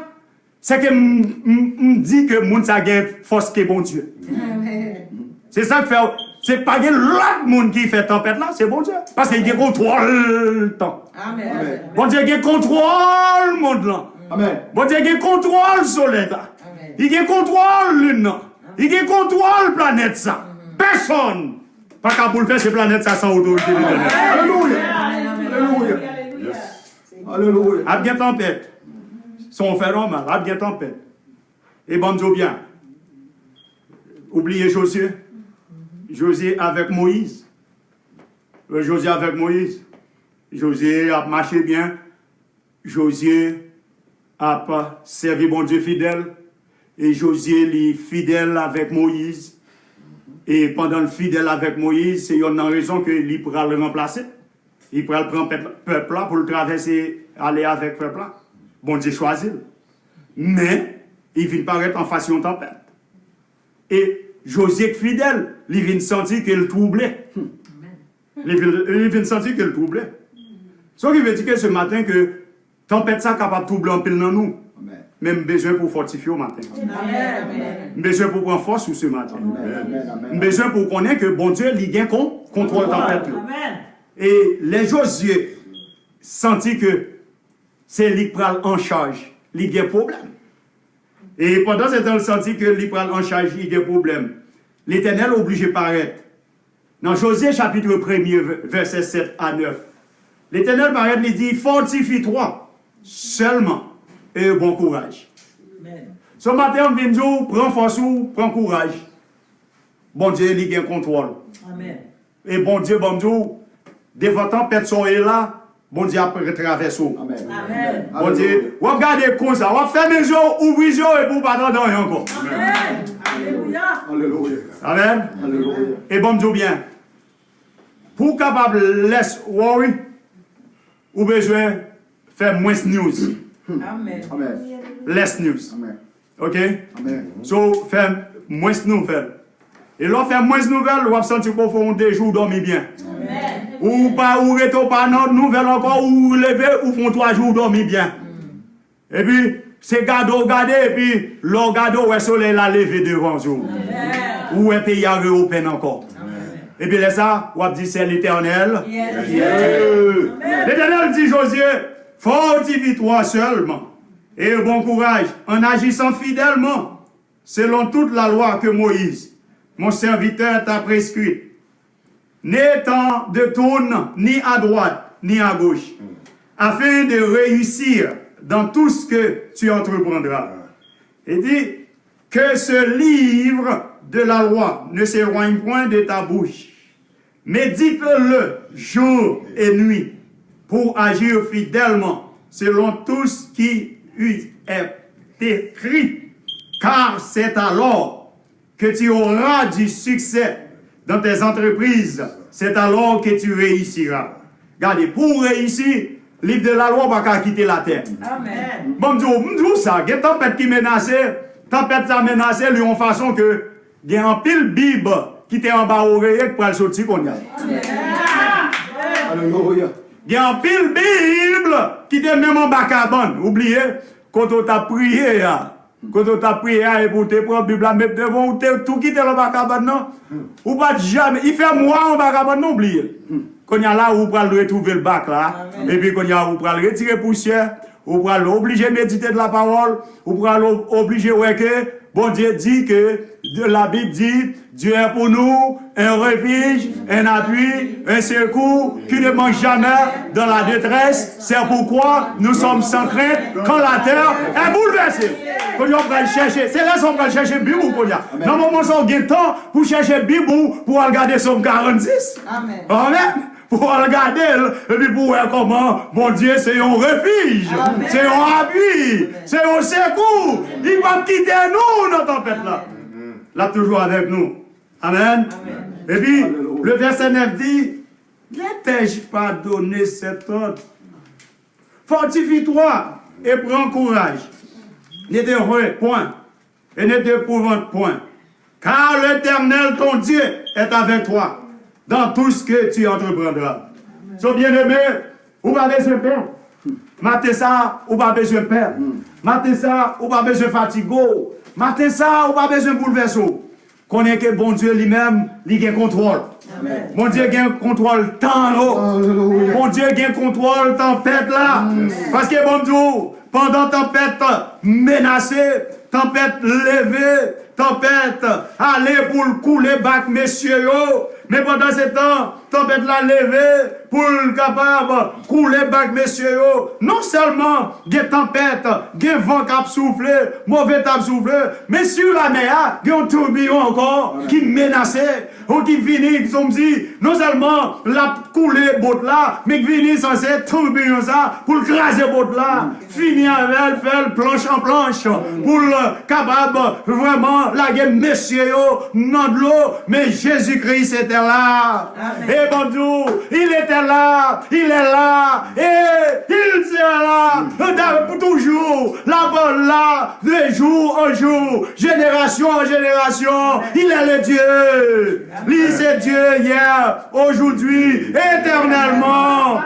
Speaker 1: c'est que me dit que moun sa gen force que bon Dieu. C'est ça que fait, c'est pas l'autre monde qui fait tempête là, c'est bon Dieu. Parce qu'il contrôle le temps.
Speaker 2: Amen.
Speaker 1: Bon Dieu qui contrôle le monde là.
Speaker 3: Amen.
Speaker 1: Bon Dieu qui contrôle le soleil là. Il qui contrôle le lune là. Il qui contrôle la planète ça. Personne pas capable de faire cette planète ça sans autorité de l'éternel.
Speaker 3: Alléluia. Alléluia.
Speaker 1: A bien tempête. Son fait normal, a bien tempête. Et bon Dieu bien. Oubliez Josué. Josué avec Moïse. Josué avec Moïse. Josué a marché bien. Josué a servi bon Dieu fidèle. Et Josué est fidèle avec Moïse. Et pendant le fidèle avec Moïse, c'est une raison qu'il pourra le remplacer. Il pourra le prendre peuple là pour le traverser, aller avec le peuple là. Bon Dieu choisit. Mais il vient paraître en face d'une tempête. Et Josué fidèle, il vient sentir qu'il troublait. Il vient sentir qu'il troublait. Ce qui veut dire que ce matin que tempête ça capable de troubler en pile dans nous. Même besoin pour fortifier au matin. Besoin pour prendre force sur ce matin. Besoin pour connaître que bon Dieu il a contrôle tempête. Et les Josué sentit que c'est lui qui prend en charge. Il y a un problème. Et pendant ce temps, il sentit que lui prend en charge, il y a un problème. L'Éternel est obligé de paraître. Dans Josué chapitre 1er, verset 7 à 9. L'Éternel paraît, il dit, fortifie-toi seulement et bon courage. Ce matin, on vient dire, prends force ou prends courage. Bon Dieu, il a un contrôle.
Speaker 2: Amen.
Speaker 1: Et bon Dieu, devant tempête est là, bon Dieu a traversé.
Speaker 3: Amen.
Speaker 2: Amen.
Speaker 1: Bon Dieu, vous regardez comme ça, vous fermez les yeux, ouvrez les yeux et vous ne pas dans rien encore.
Speaker 2: Amen. Alléluia.
Speaker 3: Alléluia.
Speaker 1: Amen.
Speaker 3: Alléluia.
Speaker 1: Et bon Dieu bien, pour capable laisser worry, ou besoin faire moins news.
Speaker 2: Amen.
Speaker 3: Amen.
Speaker 1: Less news.
Speaker 3: Amen.
Speaker 1: OK?
Speaker 3: Amen.
Speaker 1: So, faire moins nouvelles. Et là, faire moins nouvelles, vous allez sentir qu'on fait des jours dormir bien.
Speaker 2: Amen.
Speaker 1: Ou pas, ou retour pas dans nouvelle encore, ou lever, ou font 3 jours dormir bien. Et puis, c'est garder, et puis, l'on garde où le soleil l'a levé devant vous. Ou un pays européen encore. Et puis, là, ça, on dit c'est l'Éternel. L'Éternel dit, Josué, fortifie-toi seulement, et bon courage, en agissant fidèlement, selon toute la loi que Moïse, mon serviteur, t'a prescrite, n'étant de tourne ni à droite, ni à gauche, afin de réussir dans tout ce que tu entreprendras. Il dit que ce livre de la loi ne s'éloigne point de ta bouche, médite-le jour et nuit pour agir fidèlement selon tout ce qui est écrit, car c'est alors que tu auras du succès dans tes entreprises, c'est alors que tu réussiras. Regardez, pour réussir, le livre de la loi va pas quitter la terre.
Speaker 2: Amen.
Speaker 1: Bon, Dieu, ça, il y a une tempête qui menaçait, tempête ça menaçait, lui, en façon que, il y a un pile Bible qui était en bas au réel pour aller sortir qu'on y a.
Speaker 3: Alléluia.
Speaker 1: Il y a un pile Bible qui était même en bas cabane. Oubliez, quand on t'a prié, quand on t'a prié, et pour te prendre la Bible à mettre devant, ou tout quitter le bas cabane, non? Ou pas jamais, il fait moi en bas cabane, non, oubliez. Quand il y a là, vous pouvez retrouver le bac là, et puis quand il y a, vous pouvez retirer poussière, vous pouvez l'obliger à méditer de la parole, vous pouvez l'obliger à que bon Dieu dit que la Bible dit Dieu est pour nous un refuge, un appui, un secours qui ne manque jamais dans la détresse. C'est pourquoi nous sommes sans crainte quand la terre est bouleversée. Quand on va le chercher, c'est là qu'on va chercher Bible ou qu'on y a. Normalement, on a temps pour chercher Bible pour regarder son 46.
Speaker 2: Amen.
Speaker 1: Amen. Pour regarder, et puis pour voir comment, mon Dieu, c'est un refuge, c'est un appui, c'est un secours. Il va quitter nous dans la tempête là. Là, toujours avec nous. Amen. Et puis, le verset 9 dit, ne t'ai-je pas donné cet ordre? Fortifie-toi et prends courage. Ne te rends point et ne t'épouvante point. Car l'Éternel, ton Dieu, est avec toi dans tout ce que tu entreprendras. So, bien-aimés, vous allez se faire. Matin ça, ou pas besoin de peur. Matin ça, ou pas besoin de fatigue. Matin ça, ou pas besoin de bouleverser. Connaît que bon Dieu lui-même, il a contrôle. Bon Dieu a contrôle temps. Bon Dieu a contrôle tempête là. Parce que bon Dieu, pendant tempête menacée, tempête levée, tempête aller pour le couler bac messieurs yo. Mais pendant ce temps, tempête la levée pour le capable couler bac messieurs yo. Non seulement des tempête, des vent qui a soufflé, mauvais qui a soufflé, mais sur la mer, il y a un tourbillon encore qui menaçait, ou qui finit, qui sont dit, non seulement la couler botte là, mais qui finit censé tourbillon ça pour craser botte là, finir avec elle, faire planche en planche, pour le capable vraiment la guerre messieurs yo, non de l'eau, mais Jésus-Christ était là. Et bon Dieu, il était là, il est là, et il sera là, pour toujours, la bonne là, de jour en jour, génération en génération, il est le Dieu. Lui c'est Dieu hier, aujourd'hui, éternellement.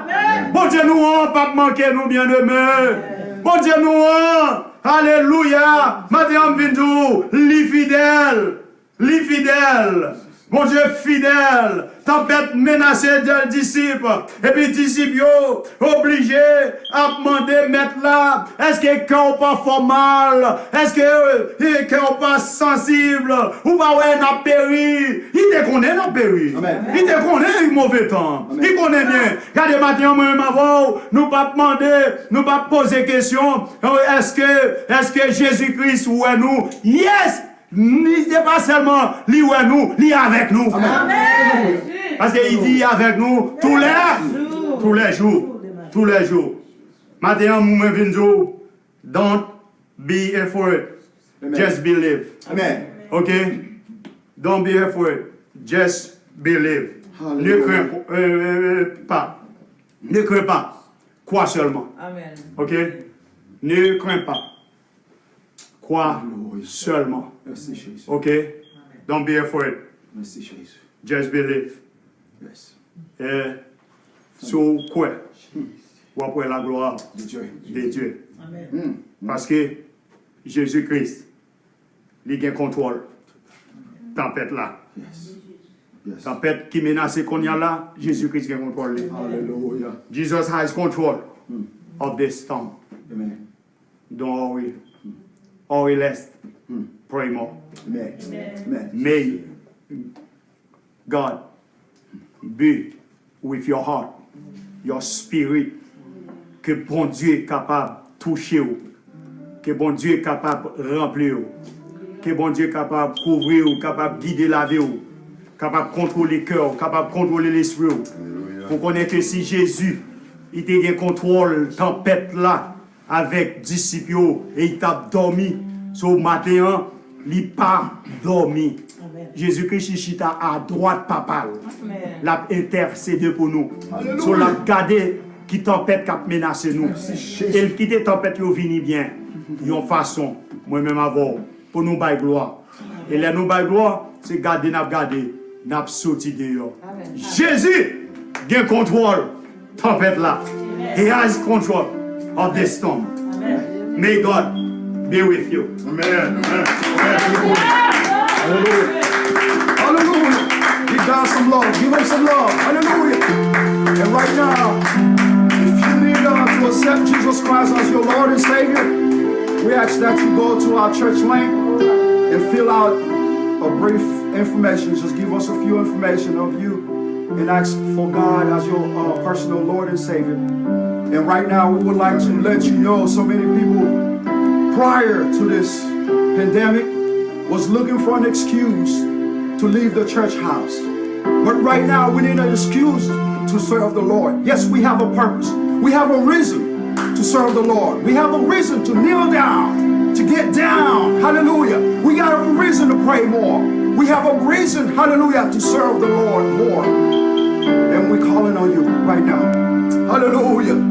Speaker 1: Bon Dieu nous on pas manquer nous bien-aimés. Bon Dieu nous on, alléluia. Madame Vindou, l'ifidèle. Mon Dieu fidèle, tempête menacée des disciples, et puis les disciples obligés à demander mettre là, est-ce que le cœur pas formal, est-ce que le cœur pas sensible, ou pas ouais n'a péri, il te connaît n'a péri, il te connaît le mauvais temps, il connaît bien. Regardez maintenant moi-même avant, nous pas demander, nous pas poser question, est-ce que Jésus-Christ ou nous, yes. Il n'est pas seulement lui ou nous, lui avec nous.
Speaker 2: Amen.
Speaker 1: Parce qu'il dit avec nous tous les jours. Maintenant, nous me disons, don't be afraid, just believe.
Speaker 3: Amen.
Speaker 1: Okay? Don't be afraid, just believe. Ne crains pas. Ne crains pas. Crois seulement.
Speaker 2: Amen.
Speaker 1: Ok? Ne crains pas. Crois seulement.
Speaker 3: Merci Jésus.
Speaker 1: Okay? Don't be afraid.
Speaker 3: Merci Jésus.
Speaker 1: Just believe.
Speaker 3: Yes.
Speaker 1: Et sur quoi? Ou après la gloire
Speaker 3: De Dieu.
Speaker 1: de Dieu.
Speaker 2: Amen.
Speaker 1: Parce que Jésus-Christ, il a contrôle. Tempête là.
Speaker 3: Yes. Yes.
Speaker 1: Tempête qui menace qu'on y a là, Jésus-Christ a contrôle.
Speaker 3: Hallelujah.
Speaker 1: Jesus has control of this storm.
Speaker 3: Amen.
Speaker 1: Don't worry. Worry less. Pray more.
Speaker 3: Amen. Amen.
Speaker 1: May God be with your heart, your spirit, que bon Dieu est capable de toucher, que bon Dieu est capable de remplir, que bon Dieu est capable de couvrir, capable de guider la vie, capable de contrôler le cœur, capable de contrôler l'esprit. Pour connaître que si Jésus, il était en contrôle tempête là, avec disciples, et il t'a dormi, sur le matin, il n'a pas dormi. Jésus-Christ chita à droite papa. L'a intercédé pour nous. Sur la garder qui tempête qui menace nous. Et qui te tempête qui vient bien. Yon façon moi-même avant pour nous bailler gloire. Et là nous bailler gloire, c'est garder n'a sorti dehors. Jésus gain contrôle tempête là. He has control of this storm. May God be with you. Amen.
Speaker 3: Hallelujah. Hallelujah. Give God some love. Give him some love. Hallelujah. And right now, if you need to accept Jesus Christ as your Lord and Savior, we ask that you go to our church link and fill out a brief information. Just give us a few information of you and ask for God as your personal Lord and Savior. And right now, we would like to let you know so many people prior to this pandemic was looking for an excuse to leave the church house. But right now, we need an excuse to serve the Lord. Yes, we have a purpose. We have a reason to serve the Lord. We have a reason to kneel down, to get down. Hallelujah. We got a reason to pray more. We have a reason, hallelujah, to serve the Lord more. And we're calling on you right now. Hallelujah.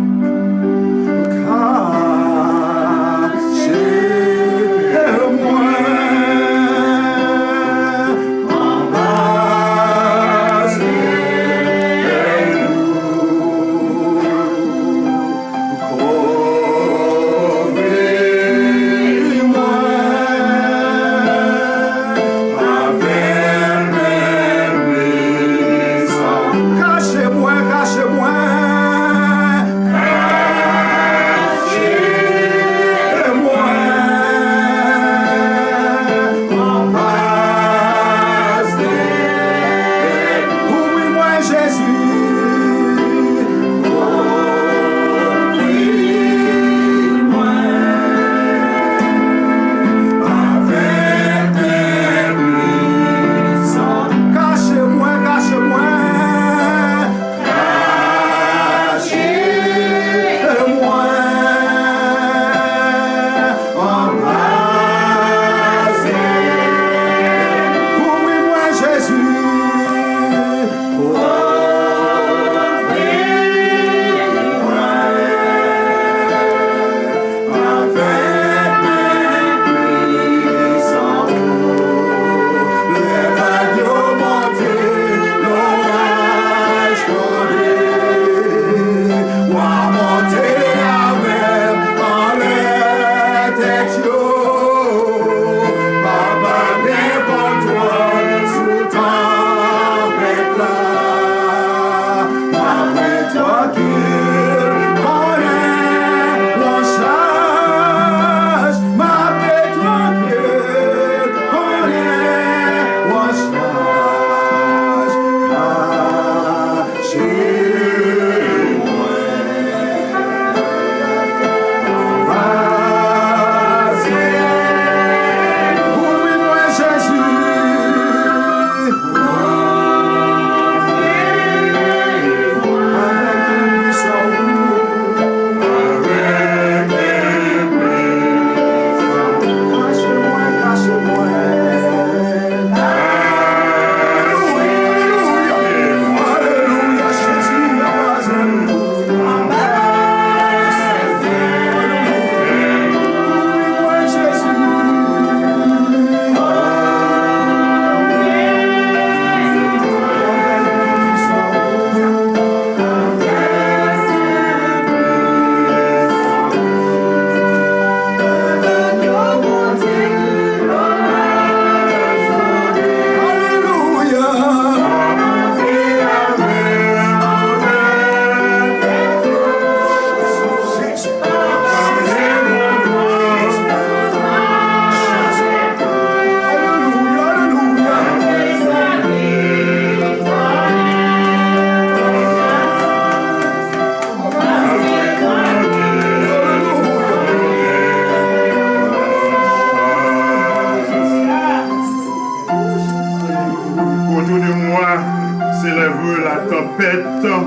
Speaker 1: temps,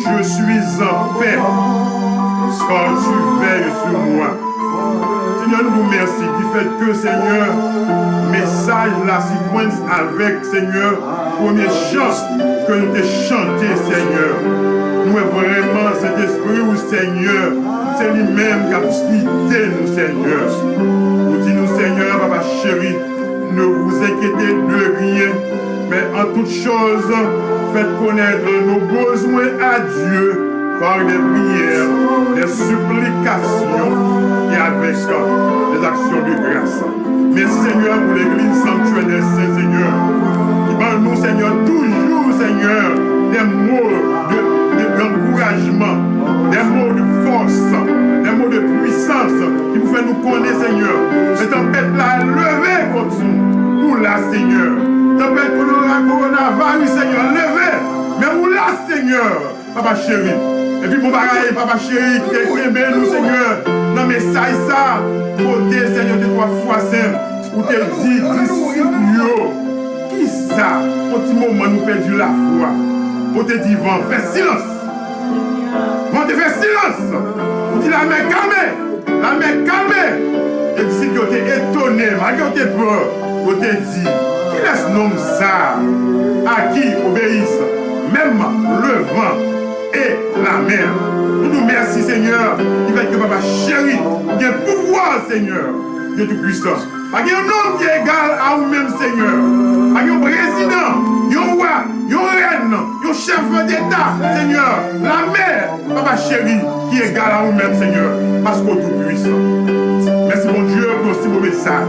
Speaker 1: je suis en paix, car tu veilles sur moi. Seigneur, nous merci du fait que, Seigneur, message la séquence avec, Seigneur, premier chant que nous t'ai chanté, Seigneur. Nous est vraiment cet esprit où, Seigneur, c'est lui-même qui a quitté nous, Seigneur. Nous disons, Seigneur, papa chéri, ne vous inquiétez de rien, mais en toute chose, faites connaître nos besoins à Dieu par des prières, des supplications et avec des actions de grâce. Merci, Seigneur, pour l'église sanctuaire des saints, Seigneur. Qui va nous, Seigneur, toujours, Seigneur, des mots d'encouragement, des mots de force, des mots de puissance qui vous fait nous connaître, Seigneur. Les tempêtes là, levez contre nous. Ou là, Seigneur. Tempête coronavirus, Seigneur, levez. Mais où là, Seigneur, papa chéri. Et puis, mon bagaille, papa chéri, qui est aimé, nous, Seigneur. Non, mais ça, côté, Seigneur, de 3 fois saint, où t'es dit, qui ça, au petit moment, nous perdu la foi. Pour te dire, vent, fais silence. Vent, te fais silence. On dit, la main calmée. La main calmée. Et d'ici que tu es étonné, malgré que tu es peur, on te dit, qui laisse nom ça, à qui obéissent, même le vent et la mer. Nous nous merci, Seigneur, qui fait que papa chéri, qui a pouvoir, Seigneur, Dieu tout-puissant. Pas qu'il y a un homme qui est égal à vous-même, Seigneur. Pas qu'il y a un président, un roi, une reine, un chef d'État, Seigneur. La mère, papa chéri, qui est égal à vous-même, Seigneur. Parce qu'on est tout-puissant. Merci, mon Dieu, pour ce beau message.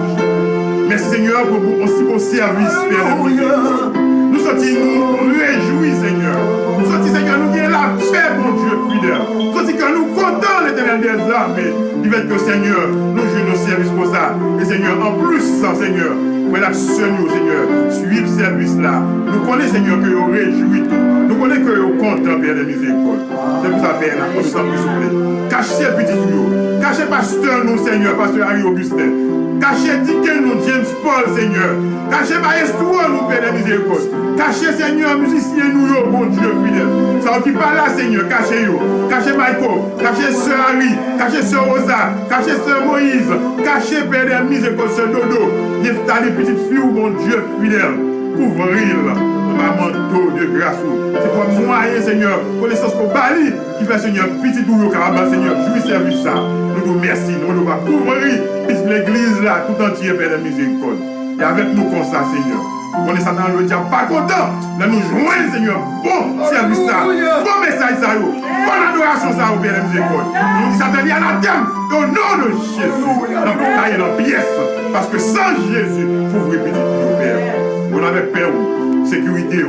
Speaker 1: Merci, Seigneur, pour ce beau service, Père. Nous sommes réjouis, Seigneur. Nous sommes, Seigneur, nous avons la paix, mon Dieu fidèle. Nous sommes que nous comptons l'Éternel des armées. Il va être que, Seigneur, nous jouons nos services pour ça. Et, Seigneur, en plus, Seigneur, pour l'action, Seigneur, suivre ce service-là. Nous connaissons, Seigneur, que nous réjouis tout. Nous connaissons que nous comptons, Père de miséricorde. C'est pour ça, Père, nous sommes plus souple. Cachez petit tuyau. Cachez pasteur, nous, Seigneur, pasteur Harry Augustin. Cachez Dicken, nous, James Paul, Seigneur. Cachez Maestro, nous, Père de miséricorde. Cachez, Seigneur, musicien, nous, mon Dieu fidèle. Ça qui parle là, Seigneur, cachez-nous. Cachez Michael, cachez Sœur Harry, cachez Sœur Rosa, cachez Sœur Moïse, cachez Père de miséricorde, Sœur Dodo. Installez petite fille, mon Dieu fidèle. Couvrir ma manteau de grâce. C'est pour moyen, Seigneur, connaissance qu'on bali, qui fait, Seigneur, petit ou carabin, Seigneur, jouis service ça. Nous vous remercions, nous va couvrir l'église là, tout entier, Père de miséricorde. Et avec nous comme ça, Seigneur. On est Satan le diable pas content. Là nous joignons, Seigneur. Bon service ça. Bon message ça. Bonne adoration ça au Père de miséricorde. Nous disons Satan, il y a un thème. Au nom de Jésus. Dans le taille dans pièce. Parce que sans Jésus, vous vous répétez au Père. On avait peur, sécurité,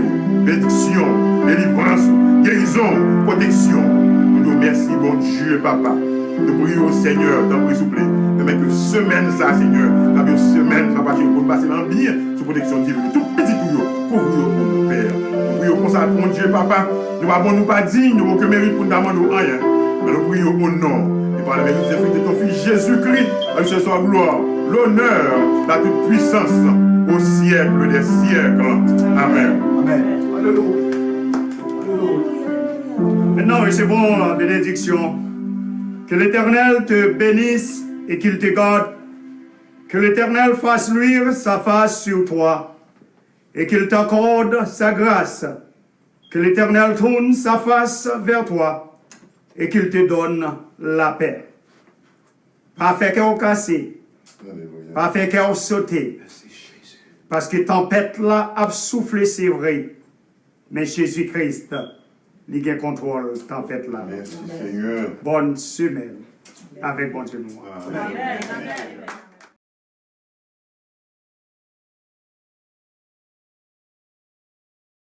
Speaker 1: bénédiction, délivrance, guérison, protection. Nous nous remercions, bon Dieu, Papa. Nous prions au Seigneur, t'en prie, s'il vous plaît. Mais que semaine, ça, Seigneur, la bien semaine, ça va pour passer dans le bien, sous protection divine. Tout petit tuyau, couvre-nous pour nous, Père. Nous prions pour ça, mon Dieu, Papa. Nous ne nous pas dignes, nous n'avons aucun mérite pour nous demander rien. Mais nous prions au nom. Et par le mérite de ton Fils Jésus-Christ, à lui ce soit gloire, l'honneur, la toute puissance, au siècle des siècles. Amen.
Speaker 3: Amen. Alléluia.
Speaker 1: Maintenant, recevons la bénédiction. Que l'Éternel te bénisse et qu'il te garde. Que l'Éternel fasse luire sa face sur toi et qu'il t'accorde sa grâce. Que l'Éternel tourne sa face vers toi et qu'il te donne la paix. Pas fait cœur cassé, pas fait cœur sauté. Parce que tempête là a soufflé, c'est vrai. Mais Jésus-Christ, il a contrôle tempête là.
Speaker 4: Merci Seigneur.
Speaker 1: Bonne semaine avec bon Dieu.
Speaker 2: Amen.